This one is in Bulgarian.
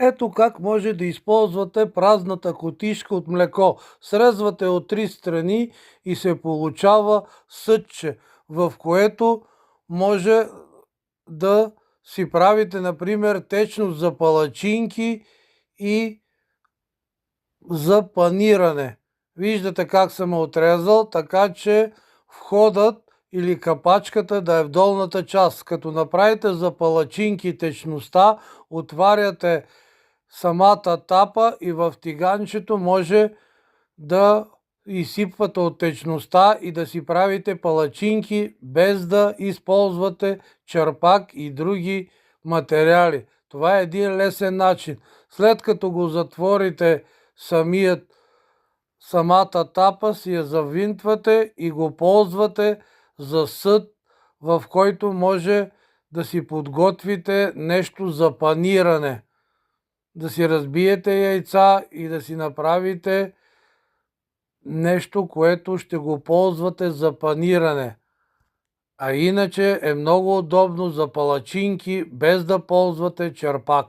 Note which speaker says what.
Speaker 1: Ето как може да използвате празната кутийка от млеко. Срезвате от 3 страни и се получава съдче, в което може да си правите, например, течност за палачинки и за паниране. Виждате как съм отрезал, така че входът или капачката да е в долната част. Като направите за палачинки течността, отваряте самата тапа и в тиганчето може да изсипвате от течността и да си правите палачинки, без да използвате черпак и други материали. Това е един лесен начин. След като го затворите самата тапа, си я завинтвате и го ползвате за съд, в който може да си подготвите нещо за паниране. Да си разбиете яйца и да си направите нещо, което ще го ползвате за паниране. А иначе е много удобно за палачинки, без да ползвате черпак.